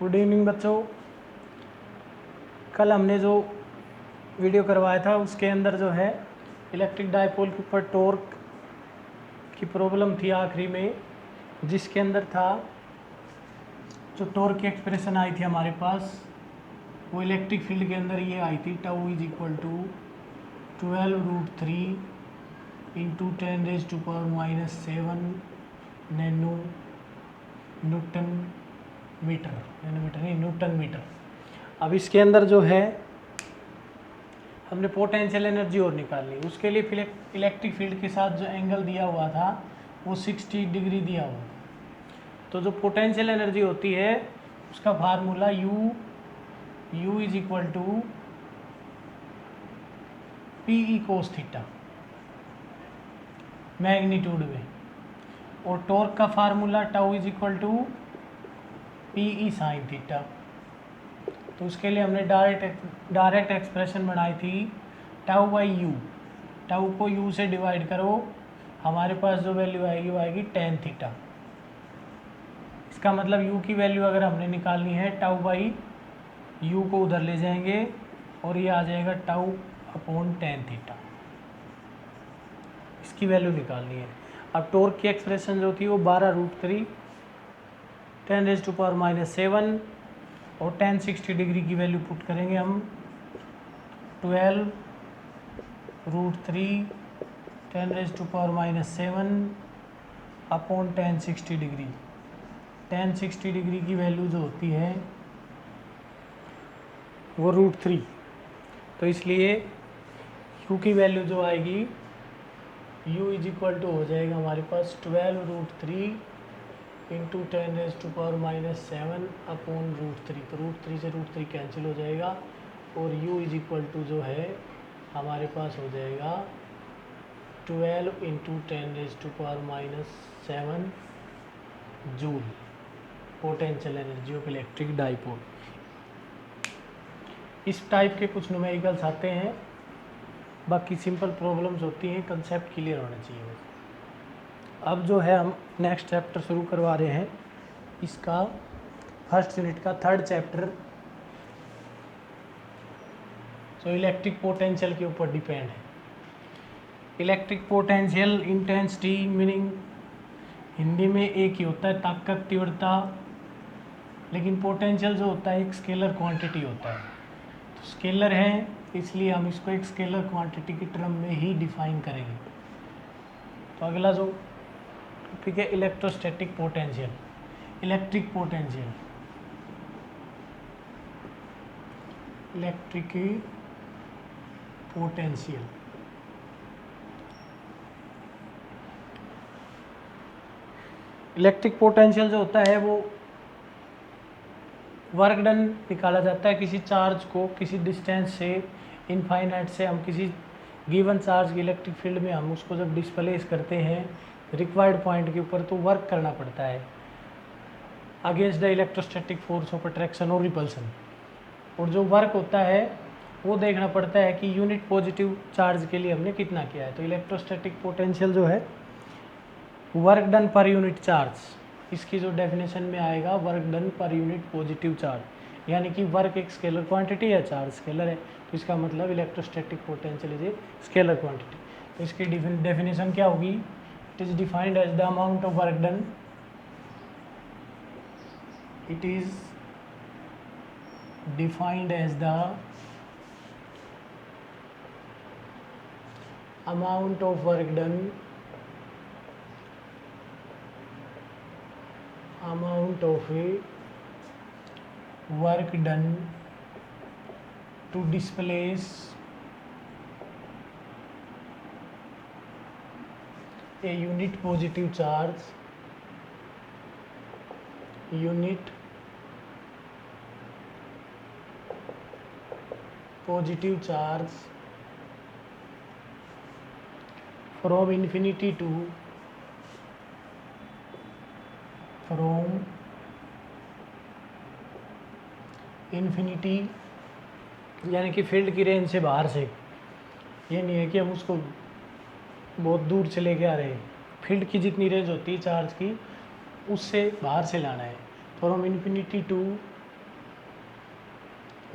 Good evening बच्चों। कल हमने जो वीडियो करवाया था उसके अंदर जो है इलेक्ट्रिक डायपोल के ऊपर टॉर्क की प्रॉब्लम थी आखिरी में, जिसके अंदर था जो टॉर्क की एक्सप्रेशन आई थी हमारे पास, वो इलेक्ट्रिक फील्ड के अंदर ये आई थी, tau is equal to 12√3 into 10⁻⁻7 nano newton metre, nanometre नहीं न्यूटन मीटर। अब इसके अंदर जो है हमने पोटेंशियल एनर्जी और निकालनी, उसके लिए फिर इलेक्ट्रिक फील्ड के साथ जो एंगल दिया हुआ था वो 60 डिग्री दिया हुआ। तो जो पोटेंशियल एनर्जी होती है उसका formula U is equal to P cos theta magnitude में, और टॉर्क का formula tau is equal to P sine theta. तो उसके लिए हमने डायरेक्ट एक्सप्रेशन बनाई थी टाउ बाई यू। टाउ को यू से डिवाइड करो, हमारे पास जो वैल्यू आएगी वो आएगी टेन थीटा। इसका मतलब यू की वैल्यू अगर हमने निकालनी है, टाउ बाई यू को उधर ले जाएंगे और ये आ जाएगा टाउ अपॉन टेन थीटा। इसकी वैल्यू निकालनी है। अब टॉर्क की एक्सप्रेशन जो थी वो 12√3 10⁻⁻7 और 1060 डिग्री की वैल्यू पुट करेंगे हम 12√3 10⁻⁻7 अपॉन 1060 डिग्री। 1060 डिग्री की वैल्यू जो होती है वो √3, तो इसलिए u की वैल्यू जो आएगी u इज इक्वल टू हो जाएगा हमारे पास 12√3 इंटू 10⁻⁻7 अपॉन √3। तो √3 से √3 कैंसिल हो जाएगा और u इज इक्वल टू जो है हमारे पास हो जाएगा 12 into 10⁻⁻7 joule potential energy of electric dipole. इस टाइप के कुछ न्यूमेरिकल्स आते हैं, बाकी सिंपल प्रॉब्लम्स होती हैं, कंसेप्ट क्लियर होना चाहिए बस। अब जो है हम नेक्स्ट चैप्टर शुरू करवा रहे हैं, इसका फर्स्ट यूनिट का थर्ड चैप्टर जो इलेक्ट्रिक पोटेंशियल के ऊपर डिपेंड है। Electric potential intensity meaning Hindi में एक ही होता है, ताकत, तीव्रता, लेकिन पोटेंशियल जो होता है एक स्केलर क्वांटिटी होता है। तो स्केलर है इसलिए हम इसको एक स्केलर क्वांटिटी की टर्म में ही डिफाइन करेंगे। तो अगला जो टॉपिक है electrostatic potential, electric potential, electric potential. Electric potential जो होता है वो वर्क डन निकाला जाता है किसी चार्ज को किसी डिस्टेंस से इनफाइनाइट से, हम किसी गिवन चार्ज की इलेक्ट्रिक फील्ड में हम उसको जब डिस्प्लेस करते हैं रिक्वायर्ड पॉइंट के ऊपर, तो वर्क करना पड़ता है against the electrostatic force of attraction और रिपल्सन। और जो वर्क होता है वो देखना पड़ता है कि यूनिट पॉजिटिव चार्ज के लिए हमने कितना किया है। तो इलेक्ट्रोस्टैटिक पोटेंशियल जो है वर्क डन पर यूनिट चार्ज, इसकी जो डेफिनेशन में आएगा वर्क डन पर यूनिट पॉजिटिव चार्ज, यानी कि वर्क एक स्केलर क्वांटिटी है, चार्ज स्केलर है, तो इसका मतलब electrostatic potential is a scalar quantity. तो इसकी डेफिनेशन क्या होगी? It is defined as the amount of work done, it is defined as the amount of work done, amount of a work done to displace a unit positive charge, unit positive charge from infinity to infinity, यानी कि field की range से बाहर से। ये नहीं है कि हम उसको बहुत दूर से लेके आ रहे हैं, फील्ड की जितनी रेंज होती है चार्ज की उससे बाहर से लाना है। From infinity to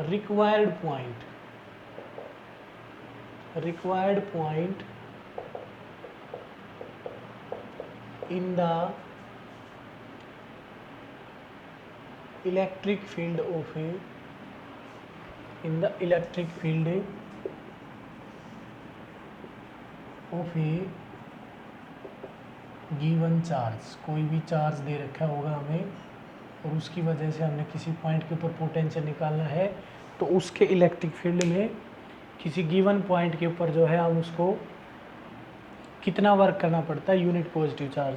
required point in the electric field of a given charge. कोई भी चार्ज दे रखा होगा हमें और उसकी वजह से हमने किसी पॉइंट के ऊपर पोटेंशियल निकालना है, तो उसके इलेक्ट्रिक फील्ड में किसी गिवन पॉइंट के ऊपर जो है हम उसको कितना वर्क करना पड़ता है यूनिट पॉजिटिव चार्ज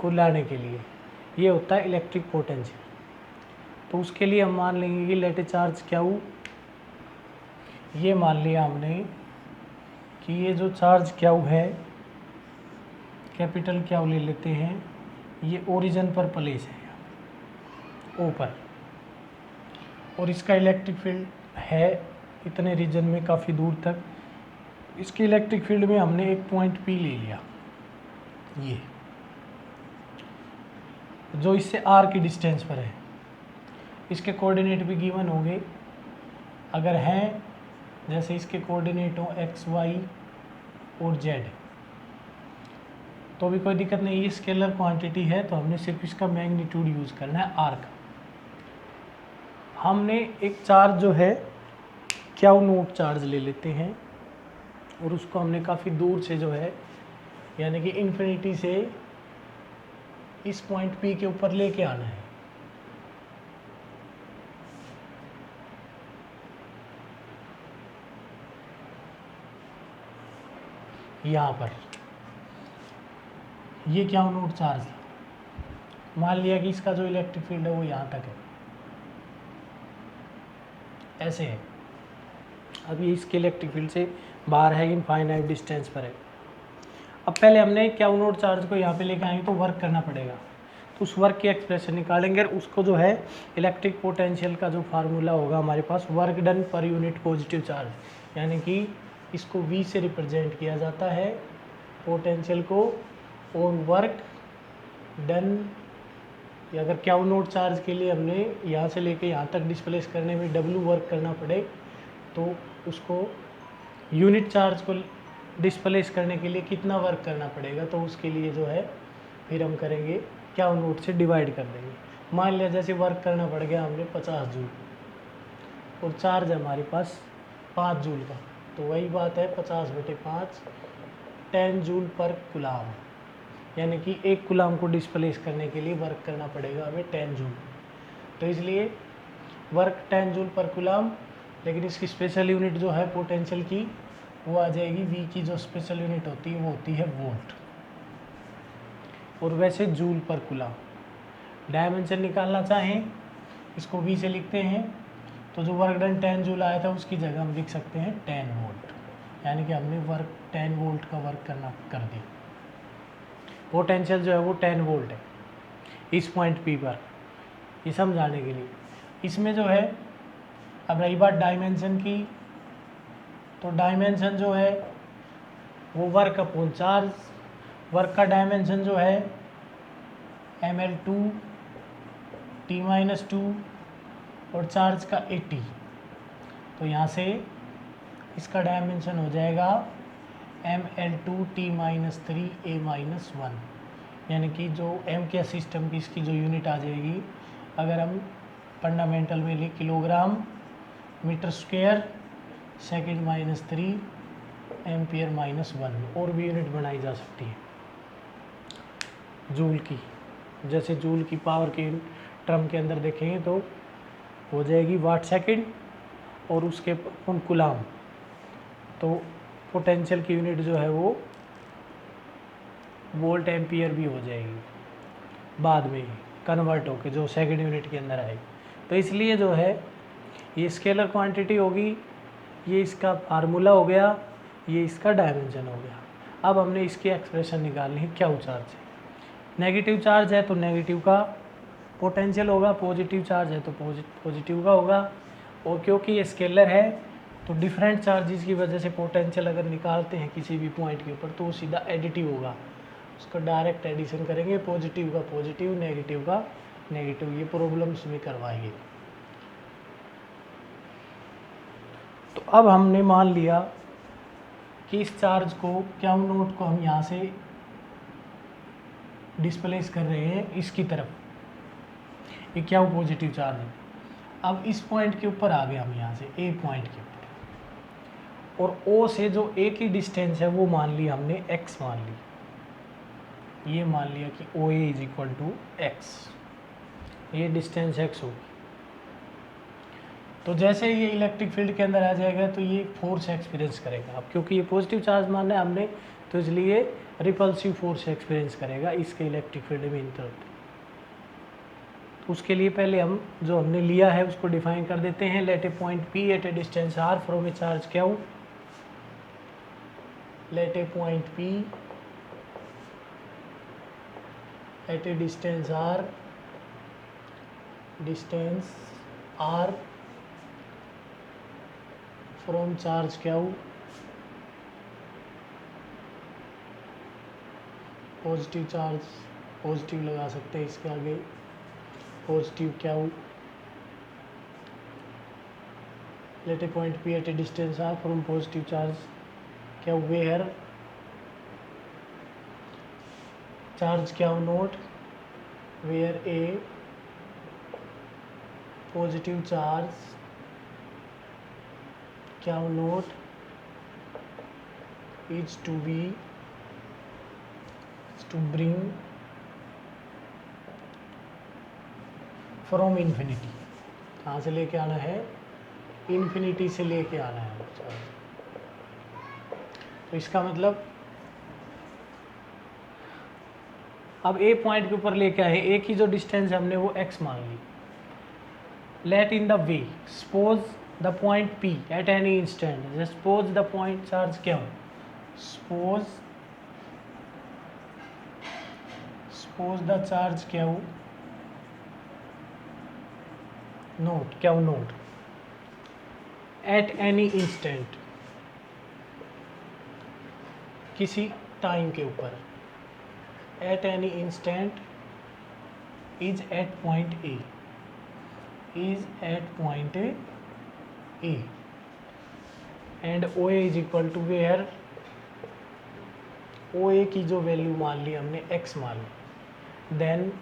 को लाने के लिए, ये होता है इलेक्ट्रिक पोटेंशियल। तो उसके लिए हम मान लेंगे कि लेट चार्ज क्यू, ये मान लिया हमने कि ये जो चार्ज क्यू है, कैपिटल क्यू ले लेते हैं, ये ओरिजिन पर प्लेस है ओ पर, और इसका इलेक्ट्रिक फील्ड है इतने रीजन में काफ़ी दूर तक। इसके इलेक्ट्रिक फील्ड में हमने एक पॉइंट पी ले लिया, ये जो इससे आर की डिस्टेंस पर है। इसके कोऑर्डिनेट भी गिवन होंगे, अगर हैं जैसे इसके कोऑर्डिनेट हो एक्स वाई और जेड तो भी कोई दिक्कत नहीं, ये स्केलर क्वांटिटी है तो हमने सिर्फ इसका मैग्नीट्यूड यूज़ करना है आर का। हमने एक चार्ज जो है क्यू नोट चार्ज ले लेते हैं और उसको हमने काफ़ी दूर से जो है यानी कि इन्फिनिटी से इस पॉइंट पी के ऊपर लेके आना है। यहाँ पर ये क्या नोट चार्ज है, मान लिया कि इसका जो इलेक्ट्रिक फील्ड है वो यहाँ तक है, ऐसे है। अब ये इसके इलेक्ट्रिक फील्ड से बाहर है, इनफाइनाइट डिस्टेंस पर है। अब पहले हमने क्या नोट चार्ज को यहाँ पे लेके आएंगे तो वर्क करना पड़ेगा, तो उस वर्क की एक्सप्रेशन निकालेंगे और उसको जो है इलेक्ट्रिक पोटेंशियल का जो फार्मूला होगा हमारे पास, वर्क डन पर यूनिट पॉजिटिव चार्ज, यानी कि इसको V से रिप्रेजेंट किया जाता है पोटेंशियल को, और वर्क डन, अगर क्या नोट चार्ज के लिए हमने यहाँ से लेके यहाँ तक डिस्प्लेस करने में W वर्क करना पड़े तो उसको यूनिट चार्ज को डिस्प्लेस करने के लिए कितना वर्क करना पड़ेगा, तो उसके लिए जो है फिर हम करेंगे क्या नोट से डिवाइड कर देंगे। मान लिया जैसे वर्क करना पड़ गया हमने 50 जूल और चार्ज है हमारे पास 5 जूल का, तो वही बात है 50/5 10 जूल पर कुलाम, यानी कि 1 कुलाम को डिस्प्लेस करने के लिए वर्क करना पड़ेगा हमें 10 जूल। तो इसलिए वर्क 10 जूल पर कुलाम, लेकिन इसकी स्पेशल यूनिट जो है पोटेंशियल की वो आ जाएगी V की जो स्पेशल यूनिट होती है वो होती है वोल्ट, और वैसे जूल पर कुलाम। डायमेंशन निकालना चाहें इसको V से लिखते हैं, तो जो वर्क डन 10 जूल आया था उसकी जगह हम लिख सकते हैं 10 वोल्ट, यानी कि हमने वर्क 10 वोल्ट का वर्क करना कर दिया। पोटेंशियल जो है वो 10 वोल्ट है इस पॉइंट P पर, ये समझाने के लिए। इसमें जो है अब रही बात डायमेंशन की, तो डायमेंशन जो है वो वर्क अपॉन चार्ज, वर्क का डायमेंशन जो है ml2 t-2 और चार्ज का 80, तो यहाँ से इसका डायमेंशन हो जाएगा ml2 t-3 a-1, यानी कि जो m के सिस्टम की इसकी जो यूनिट आ जाएगी, अगर हम फंडामेंटल में लिख kilogram metre square second -3 ampere -1, और भी यूनिट बनाई जा सकती है जूल की। जैसे जूल की पावर के टर्म के अंदर देखेंगे तो हो जाएगी वाट सेकेंड, और उसके कुलाम, तो पोटेंशियल की यूनिट जो है वो वोल्ट एम्पियर भी हो जाएगी बाद में कन्वर्ट होके जो सेकेंड यूनिट के अंदर आएगी। तो इसलिए जो है ये स्केलर क्वांटिटी होगी, ये इसका फार्मूला हो गया, ये इसका डायमेंशन हो गया। अब हमने इसकी एक्सप्रेशन निकालनी है क्या चार्ज है। नेगेटिव चार्ज है तो नेगेटिव का पोटेंशियल होगा, पॉजिटिव चार्ज है तो पॉजिटिव का होगा, और क्योंकि ये स्केलर है तो डिफरेंट चार्जेस की वजह से पोटेंशियल अगर निकालते हैं किसी भी पॉइंट के ऊपर तो वो सीधा एडिटिव होगा, उसका डायरेक्ट एडिशन करेंगे, पॉजिटिव का पॉजिटिव, नेगेटिव का नेगेटिव। ये प्रॉब्लम्स में करवाएंगे। तो अब हमने मान लिया कि इस चार्ज को क्यू नोट को हम यहाँ से डिस्प्लेस कर रहे हैं इसकी तरफ, ये क्यू पॉजिटिव चार्ज है। अब इस पॉइंट के ऊपर आ गए हम यहाँ से ए पॉइंट के ऊपर, और ओ से जो ए की डिस्टेंस है वो मान ली हमने एक्स मान ली, ये मान लिया कि ओ A is equal to x, ये डिस्टेंस एक्स होगी। तो जैसे ये इलेक्ट्रिक फील्ड के अंदर आ जाएगा तो ये फोर्स एक्सपीरियंस करेगा। अब क्योंकि ये पॉजिटिव चार्ज माना है हमने, तो इसलिए रिपल्सिव फोर्स एक्सपीरियंस करेगा इसके इलेक्ट्रिक फील्ड में इन तरफ। तो उसके लिए पहले हम जो हमने लिया है उसको डिफाइन कर देते हैं। Let a point P at a distance R from a charge Q, let a point P at a distance R from charge Q, positive charge, positive लगा सकते हैं इसके आगे, positive Q. Let a point P at a distance R from positive charge Q where charge Q naught, where a positive charge Q naught is to bring from infinity, कहाँ से लेके आना है, इन्फिनिटी से लेके आना है। तो इसका मतलब अब ए पॉइंट के ऊपर लेके आए, ए की जो डिस्टेंस है हमने वो एक्स मान ली। Let in the way suppose the point P at any instant, suppose the point charge Q, suppose the charge Q naught at any instant, किसी टाइम के ऊपर, at any instant is at point A, and O A is equal to where, O A की जो value मान ली हमने x मान ली, then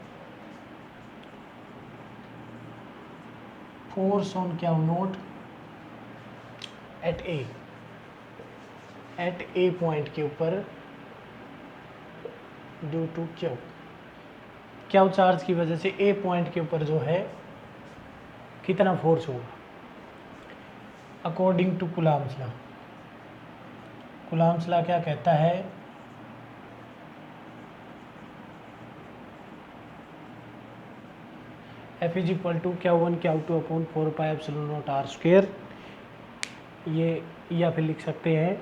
force on Q naught at A point के ऊपर ड्यू टू क्यू चार्ज की वजह से ए पॉइंट के ऊपर जो है कितना फोर्स होगा according to Coulomb's law. Coulomb's law क्या कहता है, F is equal to Q1 Q2 upon 4 pi epsilon naught R square, ये या फिर लिख सकते हैं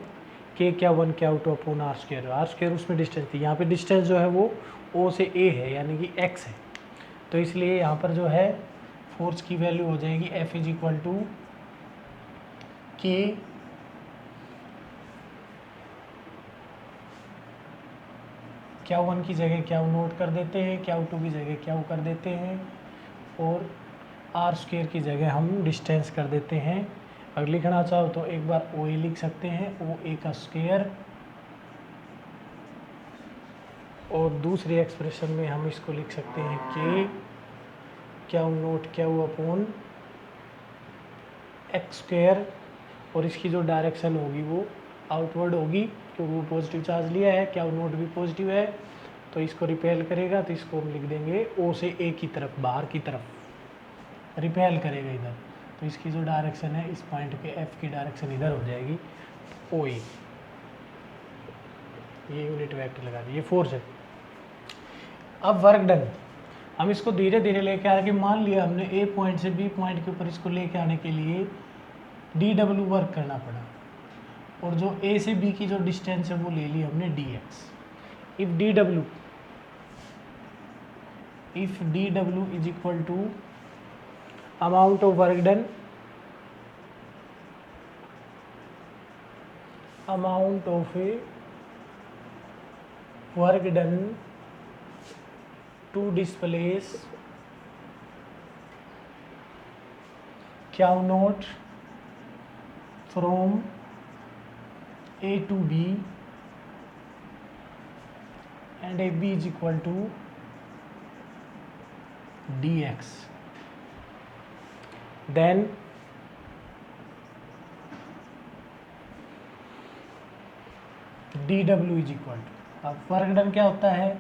K Q1 Q2 upon R square उसमें डिस्टेंस थी, यहाँ पे डिस्टेंस जो है वो O से A है यानी कि X है, तो इसलिए यहाँ पर जो है फोर्स की वैल्यू हो जाएगी F is equal to K Q1 की जगह Q नोट कर देते हैं, Q2 की जगह Q कर देते हैं, और आर स्क्वायर की जगह हम डिस्टेंस कर देते हैं। अगर लिखना चाहो तो एक बार ओ ए लिख सकते हैं, ओ ए का स्क्वायर, और दूसरी एक्सप्रेशन में हम इसको लिख सकते हैं के Q note Q upon X square, और इसकी जो डायरेक्शन होगी वो आउटवर्ड होगी क्योंकि वो पॉजिटिव चार्ज लिया है, क्यू नोट भी पॉजिटिव है तो इसको रिपेल करेगा, तो इसको हम लिख देंगे ओ से ए की तरफ, बाहर की तरफ रिपेल करेगा इधर, तो इसकी जो डायरेक्शन है इस पॉइंट के एफ की डायरेक्शन इधर हो जाएगी ओ ए, ये यूनिट वेक्टर लगा दी, ये फोर्स है। अब वर्क डन, हम इसको धीरे धीरे लेके आ रहे, मान लिया हमने ए पॉइंट से बी पॉइंट के ऊपर इसको लेके आने के लिए डी डब्ल्यू वर्क करना पड़ा, और जो ए से बी की जो डिस्टेंस है वो ले ली हमने D X. If D W is equal to amount of work done, amount of a work done to displace Q naught from A to B and A B is equal to dx, then dw is equal to, अब work done क्या होता है,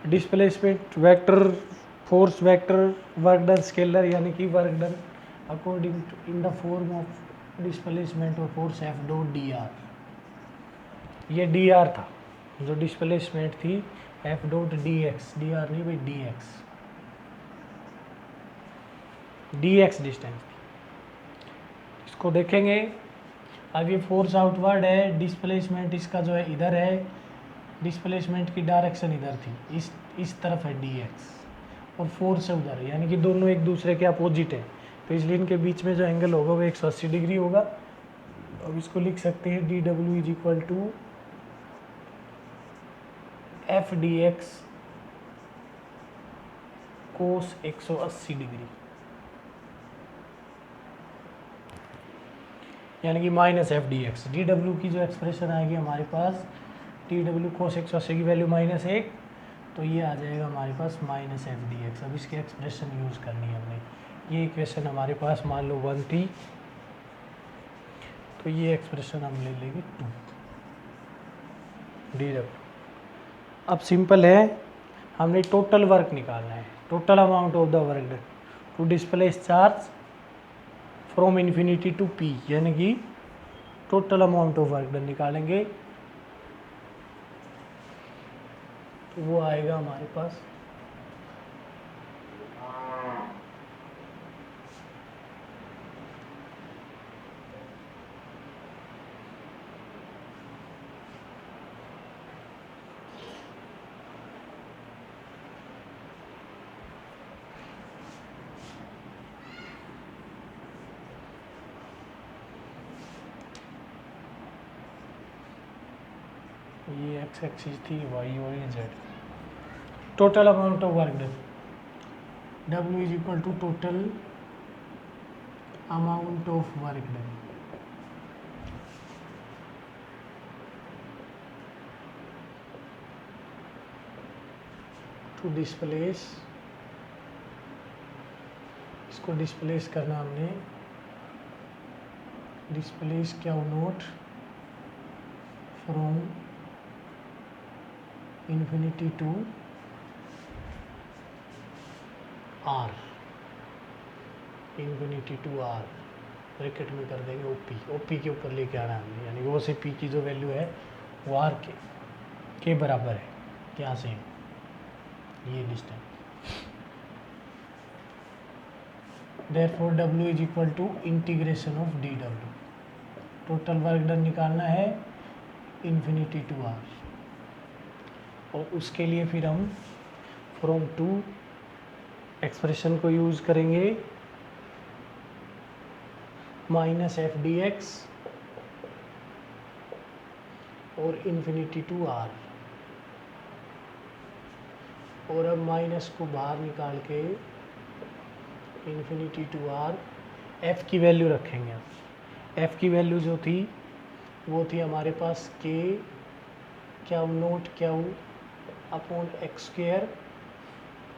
displacement vector, force vector, work done scalar, यानी कि work done according to in the form of displacement और force F dot d r. ये d r था, जो डिस्प्लेसमेंट थी F dot d x, d r नहीं भाई, d x, d x distance थी। इसको देखेंगे। अब ये फोर्स आउटवर्ड है, डिस्प्लेसमेंट इसका जो है इधर है, डिस्प्लेसमेंट की डायरेक्शन इधर थी, इस तरफ है डी एक्स, और फोर्स है उधर, यानी कि दोनों एक दूसरे के अपोजिट है, तो इसलिए इनके बीच में जो एंगल होगा वो 180 डिग्री होगा। अब इसको लिख सकते हैं D W is equal to F D X cos 180 degree, यानी कि minus F D x. D W की जो एक्सप्रेशन आएगी हमारे पास, डी डब्ल्यू कोस 180 की वैल्यू -1, तो ये आ जाएगा हमारे पास माइनस एफ डी एक्स। अब इसकी एक्सप्रेशन यूज़ करनी है हमने। ये इक्वेशन हमारे पास मान लो 1 थी, तो ये एक्सप्रेशन हम ले लेंगे 2 डी डब्ल्यू। अब सिंपल है, हमने टोटल वर्क निकालना है, total amount of the work done to displace charge from infinity to P, यानी कि total amount of work done निकालेंगे, तो वो आएगा हमारे पास ये एक्स एक्सिस थी, वाई और ये Z. Total amount of work done, W is equal to total amount of work done, to displace, इसको डिस्प्लेस करना हमने, डिस्प्लेस क्या naught from infinity to R, infinity to R, bracket में कर देंगे ओपी, ओपी के ऊपर लेके आना है हमने, यानी वो से पी की जो वैल्यू है वो आर के बराबर है, क्या से ये distance. Therefore W is equal to integration of D W, total work done निकालना है इन्फिनिटी टू आर, और उसके लिए फिर हम फ्रॉम टू एक्सप्रेशन को यूज़ करेंगे, माइनस एफ डी एक्स और इन्फिनिटी टू आर, और अब माइनस को बाहर निकाल के इन्फिनिटी टू आर, एफ की वैल्यू रखेंगे। एफ की वैल्यू जो थी वो थी हमारे पास के क्या नोट क्या अपॉन एक्स स्क्वायर,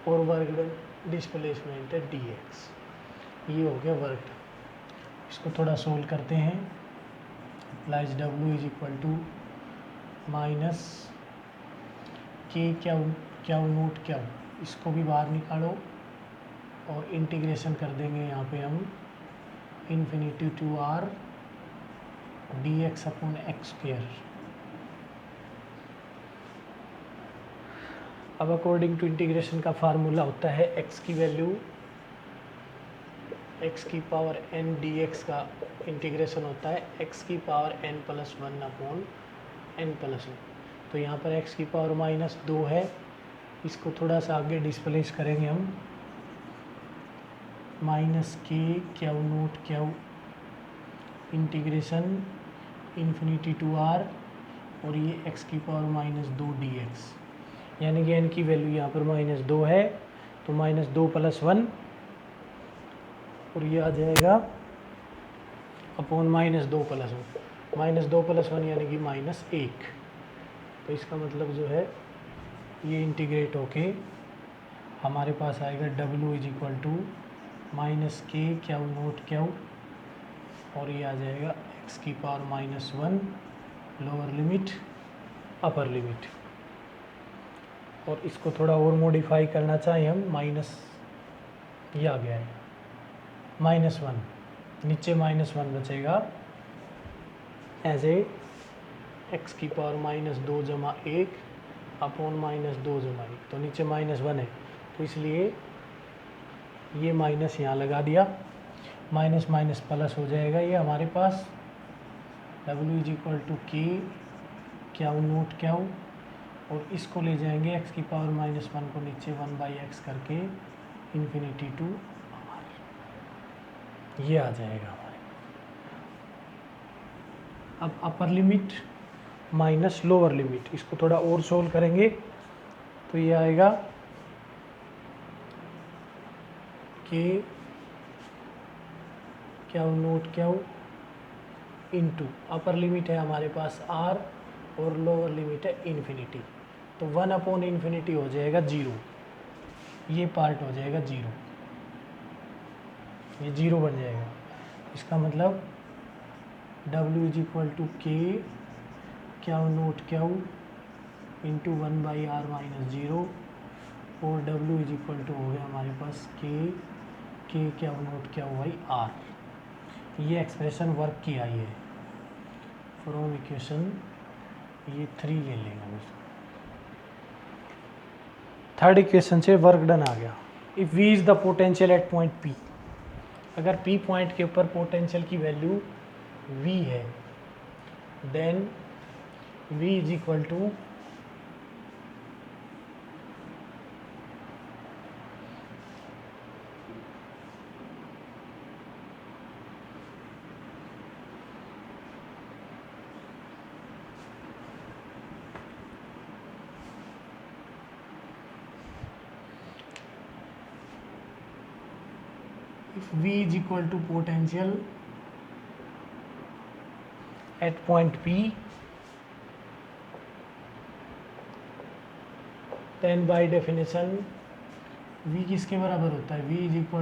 और वर्क डन डिस्प्लेसमेंट है डी एक्स, ये हो गया वर्क डन। इसको थोड़ा सोल्व करते हैं। Applies W is equal to minus K क्या नोट क्या, इसको भी बाहर निकालो और इंटीग्रेशन कर देंगे यहाँ पे हम infinity to R D X upon X square. अब अकॉर्डिंग टू इंटीग्रेशन का फार्मूला होता है x की वैल्यू x की पावर n dx का इंटीग्रेशन होता है x की पावर n+1 अपॉन n+1। तो यहाँ पर x की पावर -2 है, इसको थोड़ा सा आगे डिस्प्लेस करेंगे हम, माइनस के क्या नोट क्या इंटीग्रेशन इन्फिनिटी टू आर, और ये x की पावर -2 dx, यानी कि n की वैल्यू यहाँ पर -2 है, तो -2 + 1, और ये आ जाएगा अपॉन -2 + 1, -2 + 1 यानी कि -1। तो इसका मतलब जो है ये इंटीग्रेट होके हमारे पास आएगा W = -k Q note Q, और ये आ जाएगा x⁻⁻1 lower limit upper limit. और इसको थोड़ा और मॉडिफाई करना चाहें हम, माइनस ये आ गया है -1, नीचे -1 बचेगा एज ए x⁻2 + 1 अपॉन -2 + 1, तो नीचे -1 है, तो इसलिए ये माइनस यहाँ लगा दिया, माइनस माइनस प्लस हो जाएगा ये हमारे पास। W = k Q note Q, और इसको ले जाएंगे x⁻⁻1 को नीचे 1/x करके इन्फिनिटी टू r, ये आ जाएगा हमारे। अब upper limit minus lower limit, इसको थोड़ा और सोल्व करेंगे तो ये आएगा k Q note Q into upper limit है हमारे पास r और लोअर लिमिट है इन्फिनिटी, तो 1/∞ हो जाएगा 0, ये पार्ट हो जाएगा 0, ये 0 बन जाएगा। इसका मतलब W = k Q note Q into 1/r-0, और W = हो गया हमारे पास k क्यू नोट क्यू/r। ये एक्सप्रेशन वर्क की आई है फ्रॉम इक्वेशन ये 3 ले लेंगे हम इसको। थर्ड इक्वेशन से वर्क डन आ गया। If V is the potential at point P, अगर P पॉइंट के ऊपर पोटेंशियल की वैल्यू V है, then V = if V = potential at point P, then by definition V किसके बराबर होता है? V =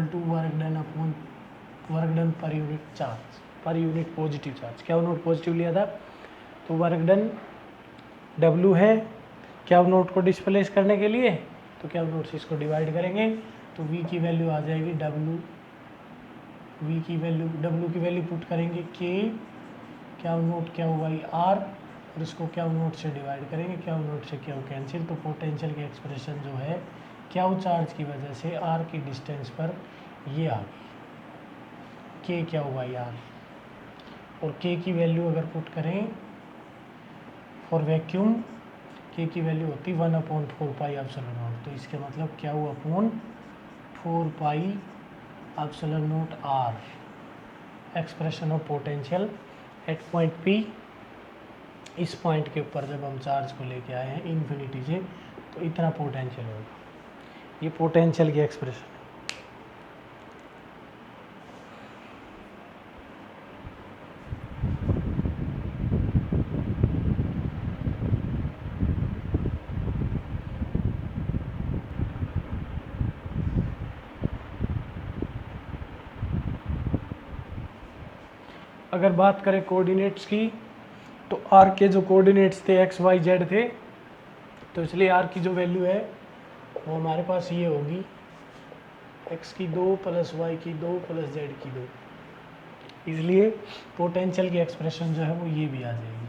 वर्क डन पर यूनिट चार्ज, पर unit positive charge. Q note positive लिया था, तो वर्क डन W है क्यू नोट को डिस्प्लेस करने के लिए, तो क्यू नोट से इसको डिवाइड करेंगे तो V की वैल्यू आ जाएगी W की वैल्यू पुट करेंगे k क्यू नोट क्यू/r, और इसको क्यू नोट से डिवाइड करेंगे, क्यू नोट से क्यू कैंसिल, तो पोटेंशियल की एक्सप्रेशन जो है क्यू चार्ज की वजह से r की डिस्टेंस पर ये आ गई k क्यू/r, और k की वैल्यू अगर पुट करें फॉर वैक्यूम, k की वैल्यू होती 1/4πε0, तो इसके मतलब Q/4πε0r, expression of potential at point P। इस पॉइंट के ऊपर जब हम चार्ज को लेके आए हैं इन्फिनिटी से, तो इतना पोटेंशियल होगा, ये पोटेंशियल की एक्सप्रेशन है। अगर बात करें कोऑर्डिनेट्स की, तो r के जो कोऑर्डिनेट्स थे x y z थे, तो इसलिए r की जो वैल्यू है वो हमारे पास ये होगी x की 2 + y की 2 + z की 2, इसलिए पोटेंशियल की एक्सप्रेशन जो है वो ये भी आ जाएगी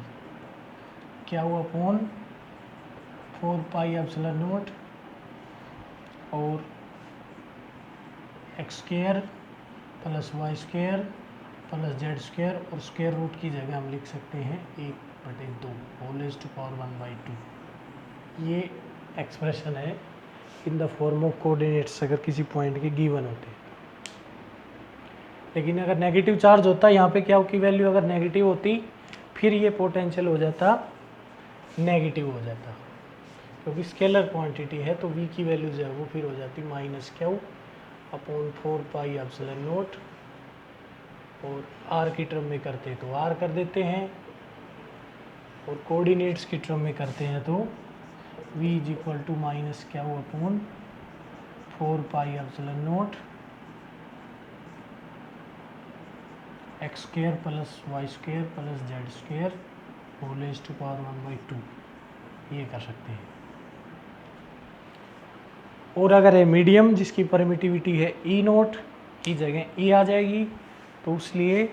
Q/4πε0 और x² + y² + z², और स्क्वायर रूट की जगह हम लिख सकते हैं 1/2 होल रेज़्ड टू पावर 1/2। ये एक्सप्रेशन है इन द फॉर्म ऑफ कोऑर्डिनेट्स अगर किसी पॉइंट के गिवन होते हैं। लेकिन अगर नेगेटिव चार्ज होता यहाँ पे क्या की वैल्यू अगर नेगेटिव होती, फिर ये पोटेंशियल हो जाता नेगेटिव हो जाता, क्योंकि स्केलर क्वांटिटी है, तो v की वैल्यू जो है वो फिर हो जाती -Q/4πε0 और आर की टर्म में करते हैं तो आर कर देते हैं, और कोऑर्डिनेट्स की टर्म में करते हैं तो v is equal to minus क्या हुआ upon 4 pi epsilon naught X square plus Y square plus Z square whole raised to power 1/2 ये कर सकते हैं। और अगर है मीडियम जिसकी परमिटिविटी है ई नोट की जगह ई आ जाएगी, तो इसलिए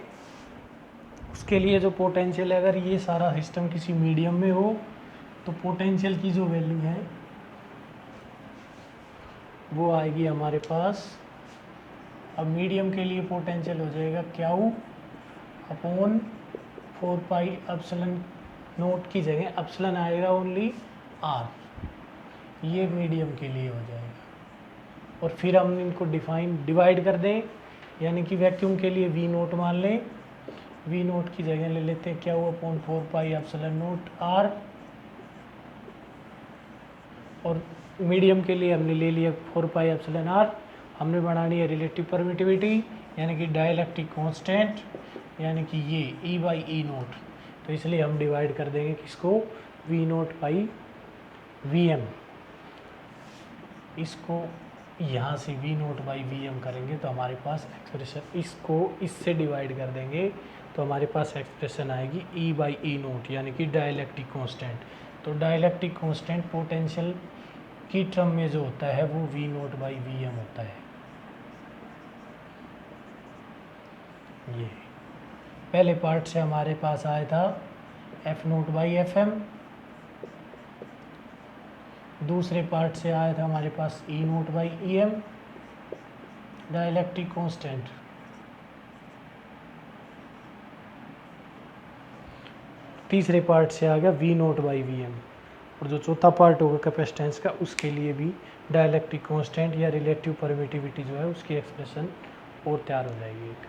उसके लिए जो पोटेंशियल है, अगर ये सारा सिस्टम किसी मीडियम में हो तो पोटेंशियल की जो वैल्यू है वो आएगी हमारे पास। अब मीडियम के लिए पोटेंशियल हो जाएगा Q upon 4 pi epsilon note की जगह एप्सिलॉन आएगा ओनली आर, ये मीडियम के लिए हो जाएगा। और फिर हम इनको डिवाइड कर दें, यानी कि वैक्यूम के लिए वी नोट मान लें, वी नोट की जगह ले लेते हैं क्या हुआ upon 4 pi epsilon naught R, और मीडियम के लिए हमने ले लिया 4 पाई एप्सिलॉन आर। हमने बनानी है रिलेटिव परमिटिविटी यानी कि डाइलेक्ट्रिक कांस्टेंट, यानी कि ये ई बाई ई नोट, तो इसलिए हम डिवाइड कर देंगे किसको V naught by V M, इसको यहाँ से V naught by V M करेंगे तो हमारे पास एक्सप्रेशन, इसको इससे डिवाइड कर देंगे तो हमारे पास एक्सप्रेशन आएगी ई बाई ई नोट यानी कि डाइलेक्ट्रिक कांस्टेंट। तो डाइलेक्ट्रिक कांस्टेंट पोटेंशियल की टर्म में जो होता है वो V naught by V M होता है। ये पहले पार्ट से हमारे पास आया था F naught by F M, दूसरे पार्ट से आया था हमारे पास E naught by E M dielectric constant, तीसरे पार्ट से आ गया V naught by V M, और जो चौथा पार्ट होगा कैपेसिटेंस का उसके लिए भी डाइलेक्ट्रिक कांस्टेंट या रिलेटिव परमिटिविटी जो है उसकी एक्सप्रेशन और तैयार हो जाएगी एक।